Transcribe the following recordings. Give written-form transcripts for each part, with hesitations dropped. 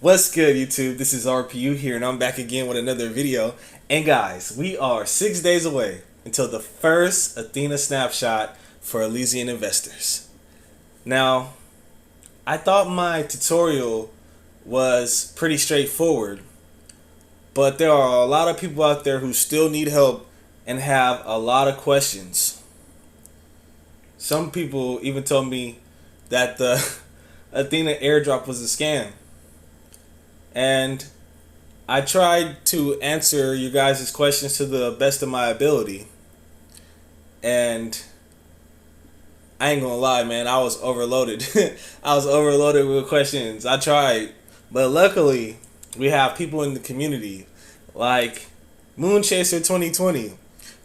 What's good, YouTube? This is RPU here, and I'm back again with another video. And guys, we are 6 days away until the first Athena snapshot for Elysian investors. Now, I thought my tutorial was pretty straightforward, but there are a lot of people out there who still need help and have a lot of questions. Some people even told me that the Athena Airdrop was a scam. And I tried to answer you guys' questions to the best of my ability. And I ain't gonna lie, man, I was overloaded. I was overloaded with questions. I tried. But luckily, we have people in the community like Moonchaser2020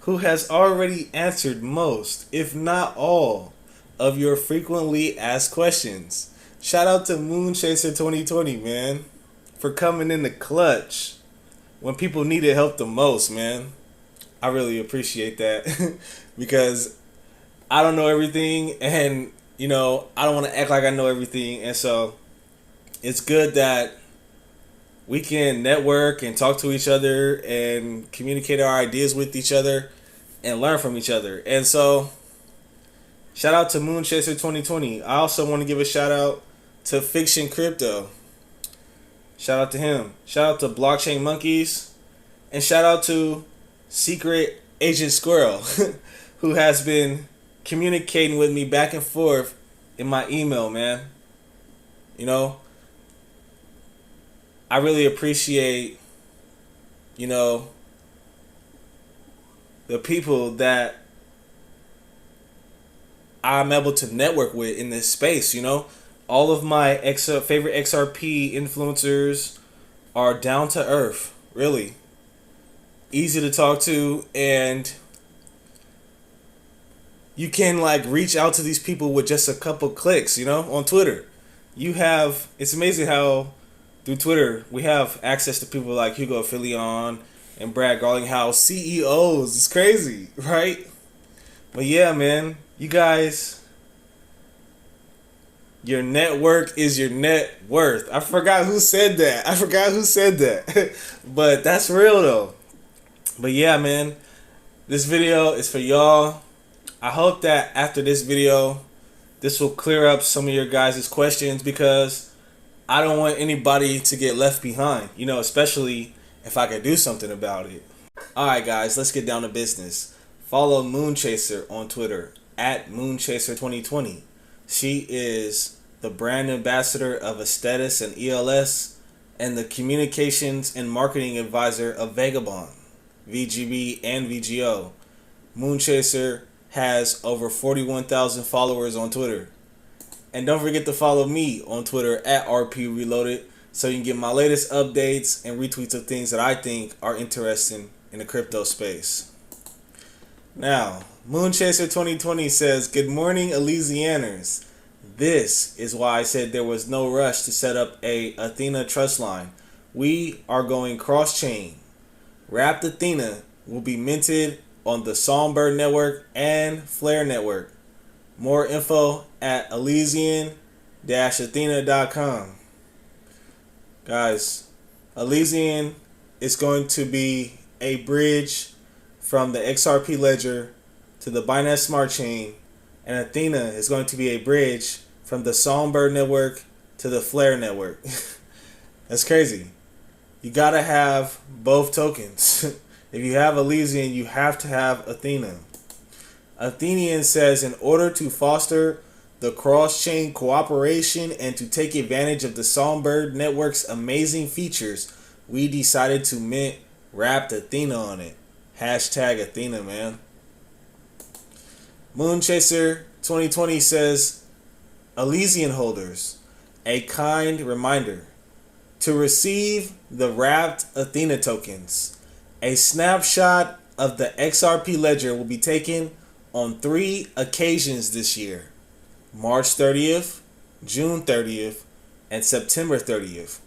who has already answered most, if not all, of your frequently asked questions. Shout out to Moonchaser2020, man, for coming in the clutch when people needed help the most, man. I really appreciate that because I don't know everything, and I don't want to act like I know everything, and so it's good that we can network and talk to each other and communicate our ideas with each other and learn from each other. And so shout out to Moonchaser2020. I also want to give a shout out to Fiction Crypto. Shout out to him. Shout out to Blockchain Monkeys. And shout out to Secret Agent Squirrel, who has been communicating with me back and forth in my email, man. I really appreciate, the people that I'm able to network with in this space, All of my favorite XRP influencers are down to earth, really. Easy to talk to, and you can reach out to these people with just a couple clicks, on Twitter. It's amazing how through Twitter we have access to people like Hugo Philion and Brad Garlinghouse, CEOs. It's crazy, right? But yeah, man, you guys, your network is your net worth. I forgot who said that. But that's real though. But yeah, man, this video is for y'all. I hope that after this video, this will clear up some of your guys' questions, because I don't want anybody to get left behind, especially if I could do something about it. Alright guys, let's get down to business. Follow Moonchaser on Twitter at Moonchaser2020. She is the brand ambassador of Aesthetics and ELS and the communications and marketing advisor of Vagabond, VGB, and VGO. Moonchaser has over 41,000 followers on Twitter. And don't forget to follow me on Twitter at RPUReloaded so you can get my latest updates and retweets of things that I think are interesting in the crypto space. Now, Moonchaser2020 says, "Good morning, Elysianers. This is why I said there was no rush to set up a Athena trust line. We are going cross-chain. Wrapped Athena will be minted on the Songbird network and Flare network. More info at Elysian-Athena.com. Guys, Elysian is going to be a bridge from the XRP ledger to the Binance Smart Chain, and Athena is going to be a bridge from the Songbird network to the Flare network." That's crazy. You gotta have both tokens. If you have Elysian, you have to have Athena. Athenian says, "In order to foster the cross-chain cooperation and to take advantage of the Songbird network's amazing features, we decided to mint Wrapped Athena on it. Hashtag Athena, man." Moonchaser2020 says, "Elysian holders, a kind reminder to receive the Wrapped Athena tokens. A snapshot of the XRP ledger will be taken on 3 occasions this year: March 30th, June 30th, and September 30th.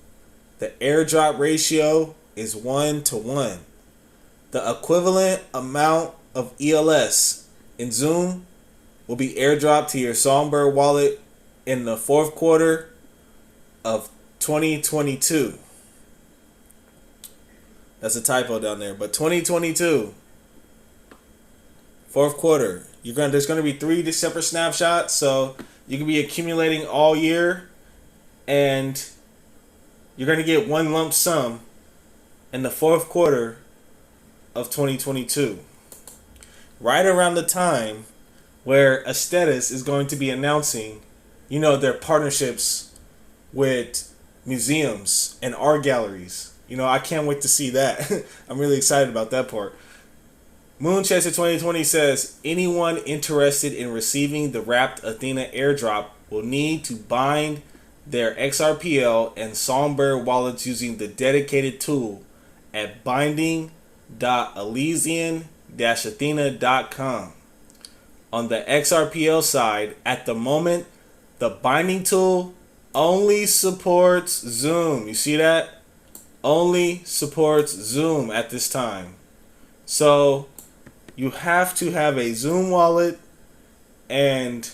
The airdrop ratio is 1-to-1. The equivalent amount of ELS in Zoom will be airdropped to your Songbird wallet in the fourth quarter of 2022. That's a typo down there, but 2022, fourth quarter. There's gonna be 3 separate snapshots, so you can be accumulating all year, and you're gonna get one lump sum in the fourth quarter of 2022, right around the time where Aesthetis is going to be announcing, their partnerships with museums and art galleries. I can't wait to see that. I'm really excited about that part. Moonchaser2020 says, anyone interested in receiving the wrapped Athena airdrop will need to bind their XRPL and Songbird wallets using the dedicated tool at binding.elysian-athena.com. On the XRPL side, at the moment, the binding tool only supports Zoom. You see that? Only supports Zoom at this time. So you have to have a Zoom wallet, and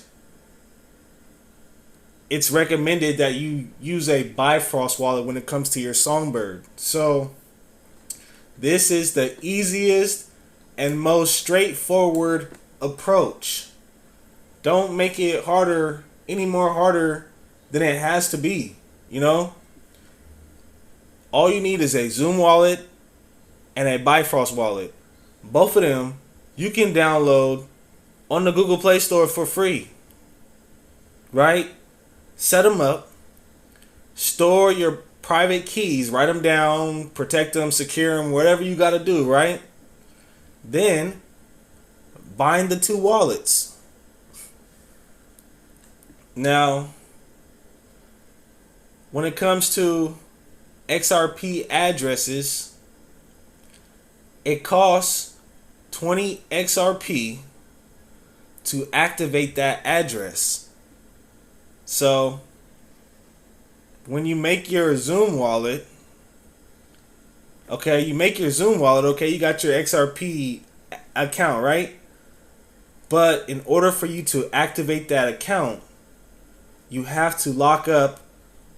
it's recommended that you use a Bifrost wallet when it comes to your Songbird. So this is the easiest and most straightforward approach. Don't make it harder, any more harder than it has to be. All you need is a Zoom wallet and a Bifrost wallet. Both of them you can download on the Google Play Store for free. Right? Set them up. Store your private keys. Write them down. Protect them. Secure them. Whatever you got to do, right? Then bind the 2 wallets. Now, when it comes to XRP addresses, it costs 20 XRP to activate that address. So when you make your Zoom wallet, you got your XRP account, right? But in order for you to activate that account, you have to lock up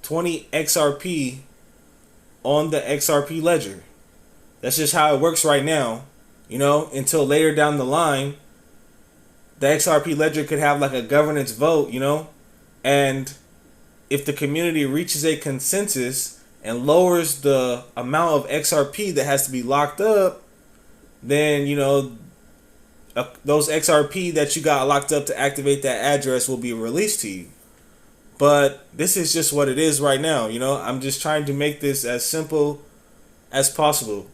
20 XRP on the XRP ledger. That's just how it works right now. Until later down the line, the XRP ledger could have like a governance vote, and if the community reaches a consensus and lowers the amount of XRP that has to be locked up, then, those XRP that you got locked up to activate that address will be released to you. But this is just what it is right now. I'm just trying to make this as simple as possible.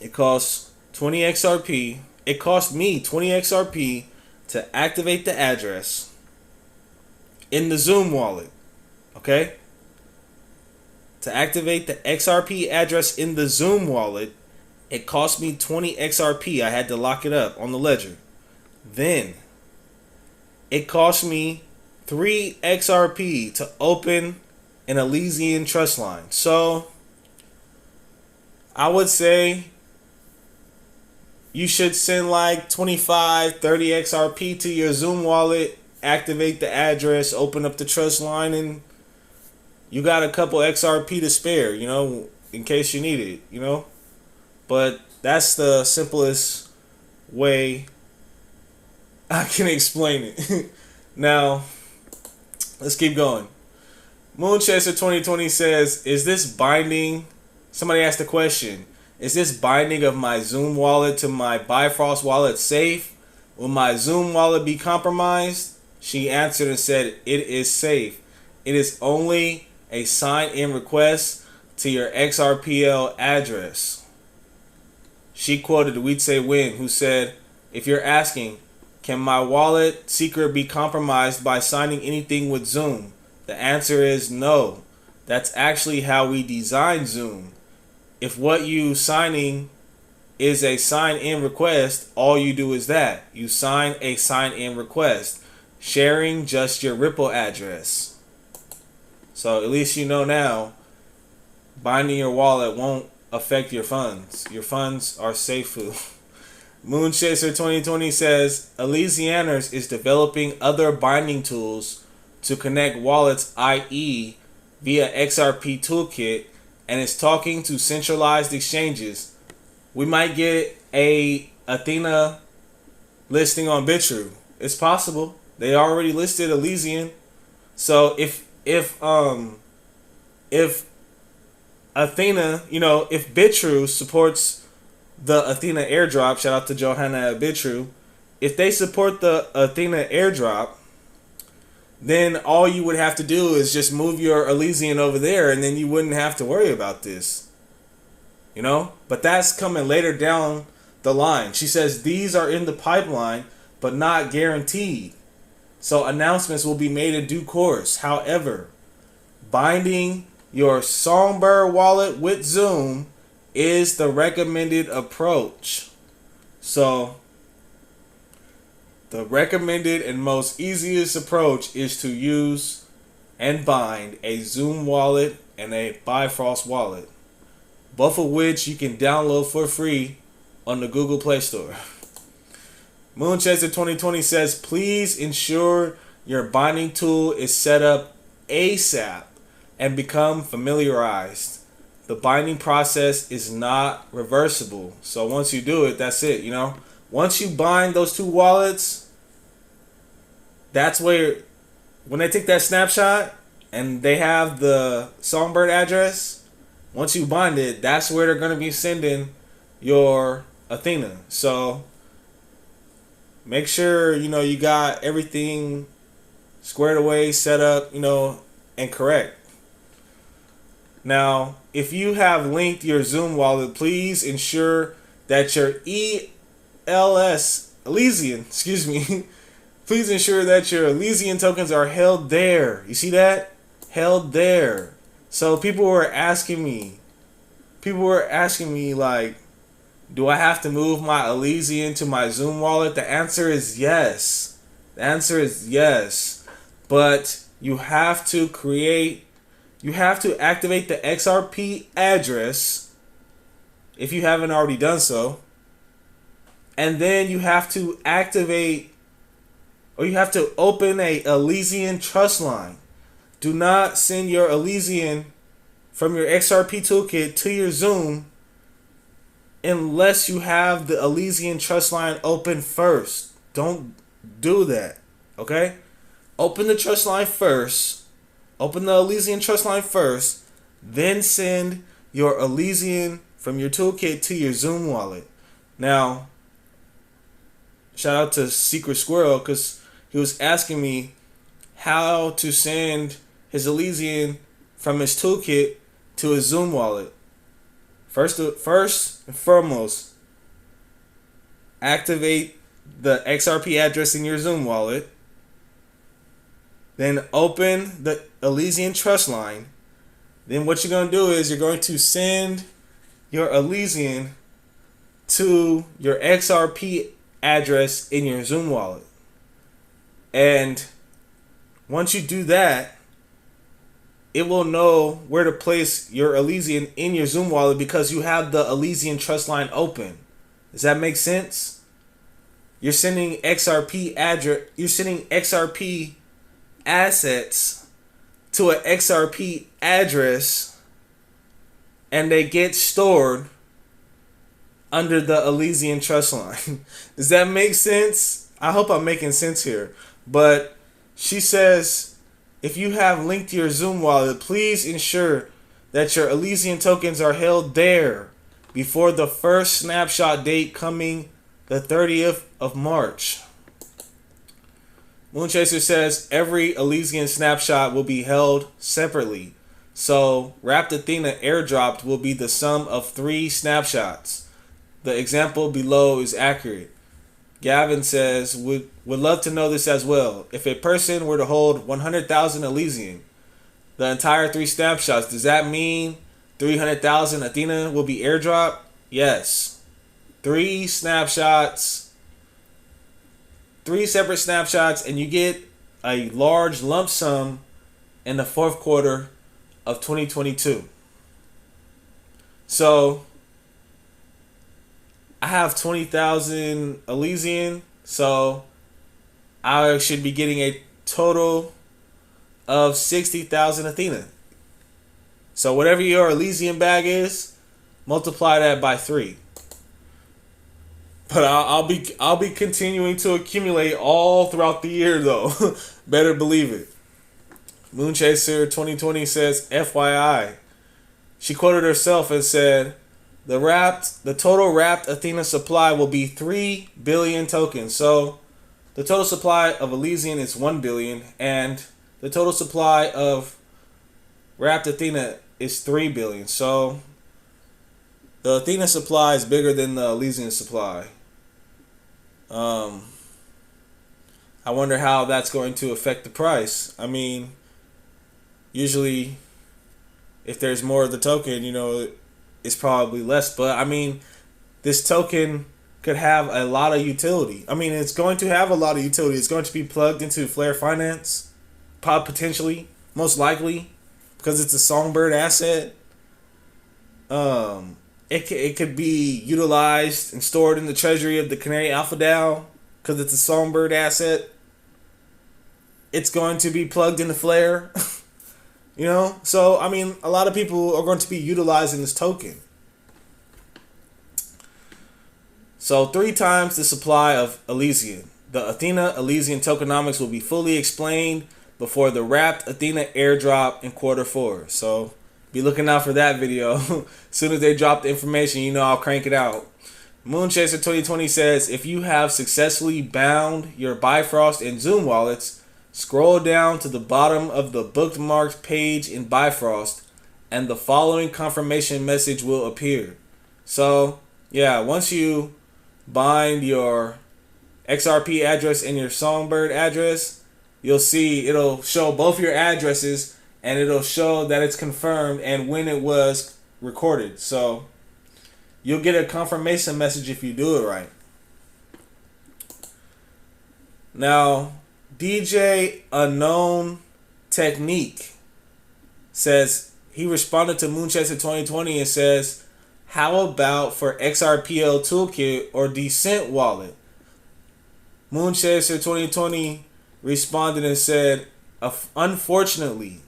It costs 20 XRP. It cost me 20 XRP to activate the address in the Zoom wallet. Okay? To activate the XRP address in the Zoom wallet, it cost me 20 XRP. I had to lock it up on the ledger. Then it cost me 3 XRP to open an Elysian trust line. So I would say you should send like 25, 30 XRP to your Zoom wallet, activate the address, open up the trust line, and you got a couple XRP to spare, in case you need it, But that's the simplest way I can explain it. Now, let's keep going. Moonchaser2020 says, is this binding? Somebody asked the question. Is this binding of my Zoom wallet to my Bifrost wallet safe? Will my Zoom wallet be compromised? She answered and said, it is safe. It is only a sign-in request to your XRPL address. She quoted We'd Say Win, who said, if you're asking, can my wallet secret be compromised by signing anything with Zoom? The answer is no. That's actually how we designed Zoom. If what you signing is a sign-in request, all you do is that. You sign a sign-in request, sharing just your Ripple address. So at least you know now, binding your wallet won't affect your funds. Your funds are safe. Moonchaser2020 says, Elysianers is developing other binding tools to connect wallets, i.e. via XRP Toolkit and is talking to centralized exchanges, we might get a Athena listing on Bitrue. It's possible. They already listed Elysian. So if Athena, if Bitrue supports the Athena Airdrop, shout out to Johanna at Bitrue, if they support the Athena Airdrop, then all you would have to do is just move your Elysian over there, and then you wouldn't have to worry about this. But that's coming later down the line. She says these are in the pipeline, but not guaranteed. So announcements will be made in due course. However, binding your Songbird wallet with Zoom is the recommended approach. So the recommended and most easiest approach is to use and bind a Zoom wallet and a Bifrost wallet, both of which you can download for free on the Google Play Store. Moonchaser2020 says, please ensure your binding tool is set up ASAP and become familiarized. The binding process is not reversible. So once you do it, that's it, Once you bind those two wallets, that's where, when they take that snapshot and they have the Songbird address, once you bind it, that's where they're going to be sending your Athena. So make sure, you got everything squared away, set up, and correct. Now, if you have linked your Zoom wallet, please ensure that your Elysian, please ensure that your Elysian tokens are held there. You see that? Held there. So people were asking me like, do I have to move my Elysian to my Zoom wallet? The answer is yes. But you have to activate the XRP address if you haven't already done so. And then you have to open a Elysian trust line. Do not send your Elysian from your XRP toolkit to your Zoom unless you have the Elysian trust line open first. Don't do that, okay? Open the trust line first. Open the Elysian trust line first. Then send your Elysian from your toolkit to your Zoom wallet. Now, shout out to Secret Squirrel because he was asking me how to send his Elysian from his toolkit to his Zoom wallet. First and foremost, activate the XRP address in your Zoom wallet. Then open the Elysian trust line. Then what you're going to do is you're going to send your Elysian to your XRP address in your Zoom wallet. And once you do that, it will know where to place your Elysian in your Zoom wallet because you have the Elysian trust line open. Does that make sense? You're sending XRP assets to an XRP address and they get stored under the Elysian trust line. Does that make sense? I hope I'm making sense here. But she says, if you have linked your Zoom wallet, please ensure that your Elysian tokens are held there before the first snapshot date coming the 30th of March. Moonchaser says every Elysian snapshot will be held separately. So Wrapped Athena Airdropped will be the sum of 3 snapshots. The example below is accurate. Gavin says, would love to know this as well. If a person were to hold 100,000 Elysian, the entire 3 snapshots, does that mean 300,000 Athena will be airdropped? Yes. 3 snapshots, 3 separate snapshots, and you get a large lump sum in the 4th quarter of 2022. So I have 20,000 Elysian, so I should be getting a total of 60,000 Athena. So whatever your Elysian bag is, multiply that by 3. But I'll be continuing to accumulate all throughout the year though. Better believe it. Moonchaser2020 says, FYI. She quoted herself and said, the total wrapped Athena supply will be 3 billion tokens. So the total supply of Elysian is 1 billion, and the total supply of wrapped Athena is 3 billion. So the Athena supply is bigger than the Elysian supply. I wonder how that's going to affect the price. I mean, usually if there's more of the token, it's probably less. But I mean, this token could have a lot of utility. I mean, it's going to have a lot of utility. It's going to be plugged into Flare Finance, potentially, most likely, because it's a Songbird asset. It could be utilized and stored in the treasury of the Canary Alpha DAO because it's a Songbird asset. It's going to be plugged into Flare. So I mean, a lot of people are going to be utilizing this token. So 3 times the supply of Elysian. The Athena Elysian tokenomics will be fully explained before the wrapped Athena airdrop in Q4. So be looking out for that video. As soon as they drop the information, I'll crank it out. Moonchaser2020 says, if you have successfully bound your Bifrost and Zoom wallets, scroll down to the bottom of the bookmarked page in Bifrost, and the following confirmation message will appear. So, yeah, once you bind your XRP address and your Songbird address, you'll see it'll show both your addresses, and it'll show that it's confirmed and when it was recorded. So you'll get a confirmation message if you do it right. Now, DJ Unknown Technique says he responded to Moonchaser2020 and says, how about for XRPL Toolkit or Descent Wallet? Moonchaser2020 responded and said, unfortunately,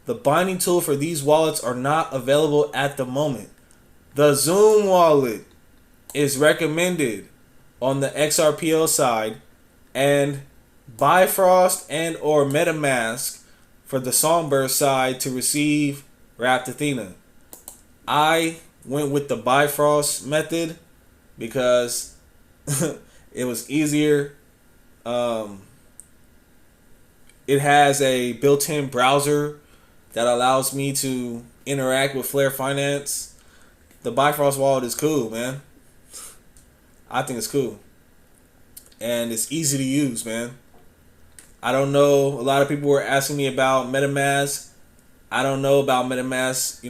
the binding tool for these wallets are not available at the moment. The Zoom wallet is recommended on the XRPL side, and Bifrost and or MetaMask for the Songbird side to receive wrapped Athena. I went with the Bifrost method because it was easier. It has a built-in browser that allows me to interact with Flare Finance. The Bifrost wallet is cool, man. I think it's cool. And it's easy to use, man. I don't know. A lot of people were asking me about MetaMask. I don't know about MetaMask.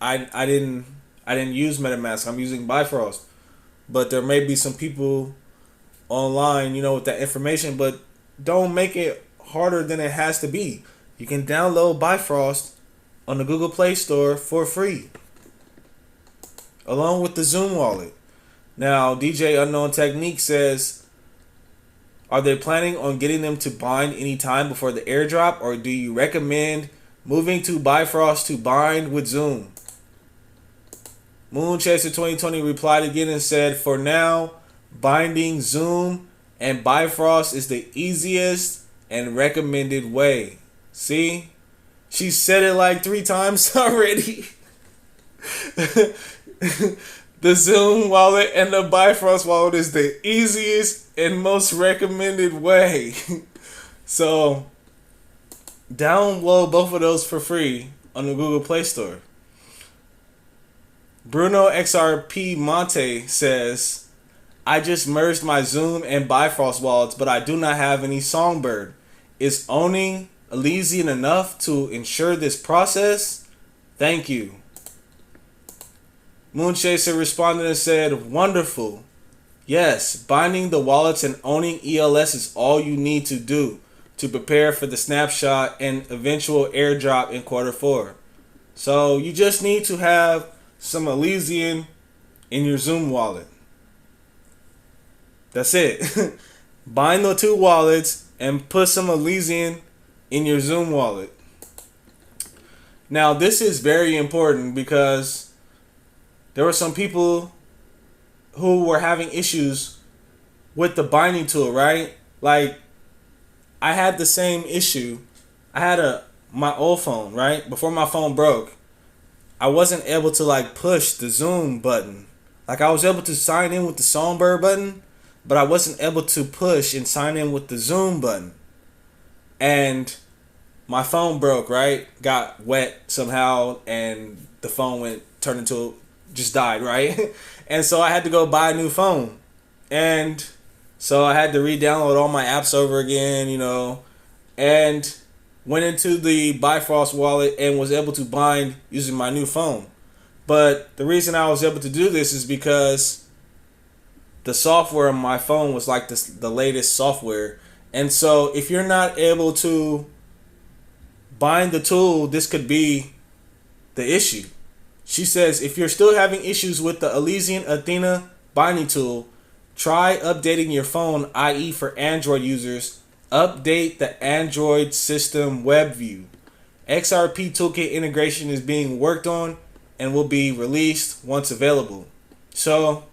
I didn't use MetaMask. I'm using Bifrost. But there may be some people online, with that information. But don't make it harder than it has to be. You can download Bifrost on the Google Play Store for free, along with the Zoom wallet. Now, DJ Unknown Technique says, are they planning on getting them to bind any time before the airdrop, or do you recommend moving to Bifrost to bind with Zoom? Moonchaser2020 replied again and said, for now, binding Zoom and Bifrost is the easiest and recommended way. See? She said it like 3 times already. The Zoom wallet and the Bifrost wallet is the easiest and most recommended way. So, download both of those for free on the Google Play Store. Bruno XRP Monte says, I just merged my Zoom and Bifrost wallets, but I do not have any Songbird. Is owning Elysian enough to ensure this process? Thank you. Moonchaser responded and said, wonderful. Yes, binding the wallets and owning ELS is all you need to do to prepare for the snapshot and eventual airdrop in Q4. So you just need to have some Elysian in your Zoom wallet. That's it. Bind the 2 wallets and put some Elysian in your Zoom wallet. Now, this is very important because there were some people who were having issues with the binding tool, right? Like, I had the same issue. I had my old phone, right? Before my phone broke, I wasn't able to like push the Zoom button. Like, I was able to sign in with the Songbird button, but I wasn't able to push and sign in with the Zoom button. And my phone broke, right? Got wet somehow, and the phone turned into, just died, right? And so I had to go buy a new phone. And so I had to re-download all my apps over again, and went into the Bifrost wallet and was able to bind using my new phone. But the reason I was able to do this is because the software on my phone was like the latest software. And so if you're not able to bind the tool, this could be the issue. She says, if you're still having issues with the Elysian Athena binding tool, try updating your phone, i.e. for Android users, update the Android system web view. XRP toolkit integration is being worked on and will be released once available. So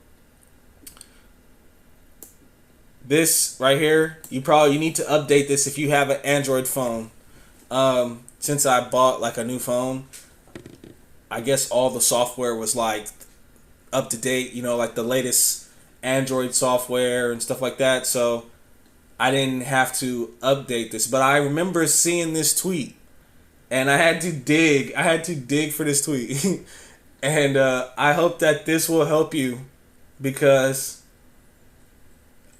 this right here, you need to update this if you have an Android phone. Since I bought like a new phone, I guess all the software was like up to date, like the latest Android software and stuff like that. So I didn't have to update this. But I remember seeing this tweet, and I had to dig for this tweet. And I hope that this will help you, because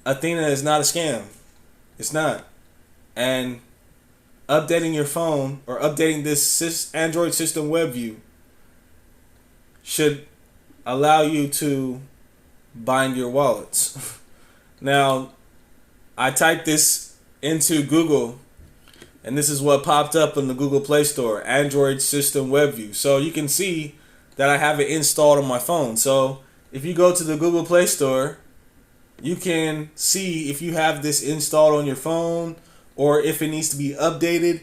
Athena is not a scam. It's not. And updating your phone or updating this Android system web view should allow you to bind your wallets. Now, I typed this into Google, and this is what popped up in the Google Play Store, Android system web view. So you can see that I have it installed on my phone. So if you go to the Google Play Store, you can see if you have this installed on your phone or if it needs to be updated.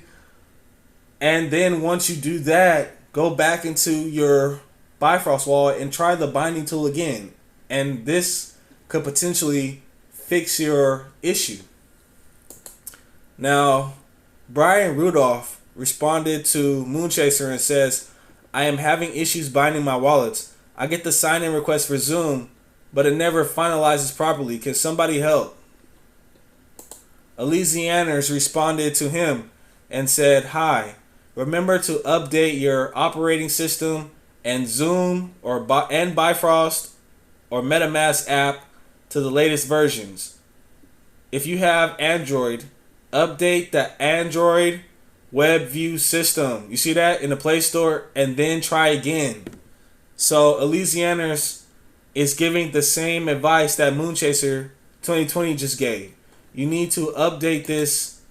And then once you do that, go back into your Bifrost wallet and try the binding tool again. And this could potentially fix your issue. Now, Brian Rudolph responded to Moonchaser and says, I am having issues binding my wallets. I get the sign-in request for Zoom, but it never finalizes properly. Can somebody help? Elysianers responded to him and said, hi, remember to update your operating system and Zoom and Bifrost or MetaMask app to the latest versions. If you have Android, update the Android web view system. You see that in the Play Store, and then try again. So Elysianers is giving the same advice that Moonchaser2020 just gave. You need to update this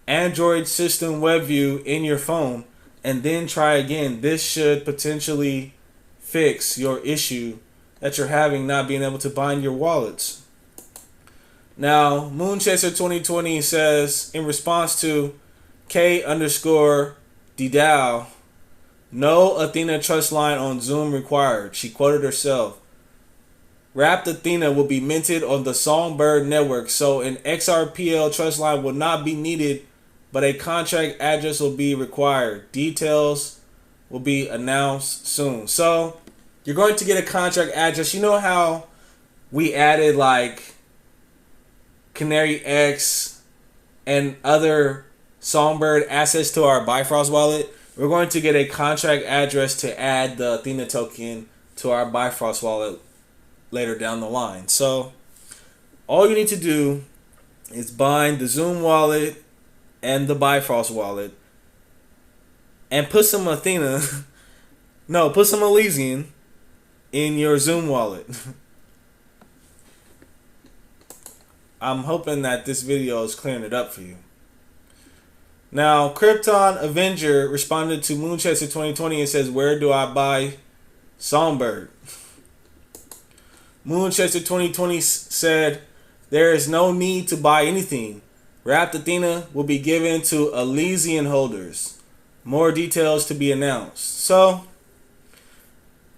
Android system web view in your phone and then try again. This should potentially fix your issue that you're having not being able to bind your wallets. Now, Moonchaser2020 says, in response to K_DDAO, no Athena trust line on Zoom required. She quoted herself. Wrapped Athena will be minted on the Songbird network, so an XRPL trust line will not be needed, but a contract address will be required. Details will be announced soon. So you're going to get a contract address. You know how we added like Canary X and other Songbird assets to our Bifrost wallet? We're going to get a contract address to add the Athena token to our Bifrost wallet later down the line. So all you need to do is bind the Zoom wallet and the Bifrost wallet and put some Athena put some Elysian in your Zoom wallet. I'm hoping that this video is clearing it up for you. Now, Krypton Avenger responded to Moonchaser2020 and says, where do I buy Songbird? Moonchaser2020 said, there is no need to buy anything. Wrapped Athena will be given to Elysian holders. More details to be announced. So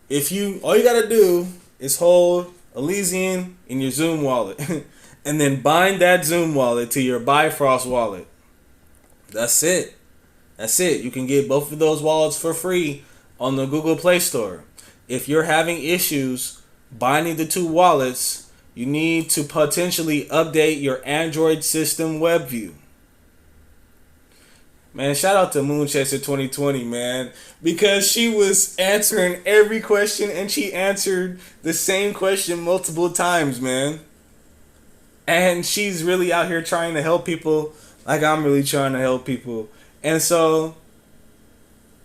all you gotta do is hold Elysian in your Zoom wallet and then bind that Zoom wallet to your Bifrost wallet. That's it. That's it. You can get both of those wallets for free on the Google Play Store. If you're having issues binding the two wallets, you need to potentially update your Android system web view. Man, shout out to Moonchaser2020, man, because she was answering every question and she answered the same question multiple times, man. And she's really out here trying to help people like I'm really trying to help people. And so,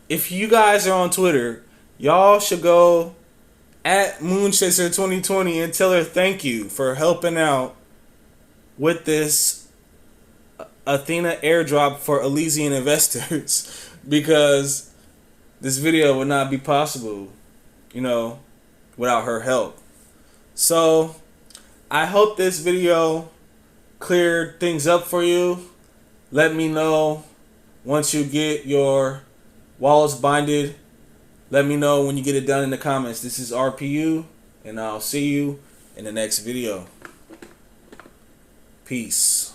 if you guys are on Twitter, y'all should go at Moonchaser2020 and tell her thank you for helping out with this Athena Airdrop for Elysian investors, because this video would not be possible, without her help. So I hope this video cleared things up for you. Let me know once you get your wallets binded. Let me know when you get it done in the comments. This is RPU, and I'll see you in the next video. Peace.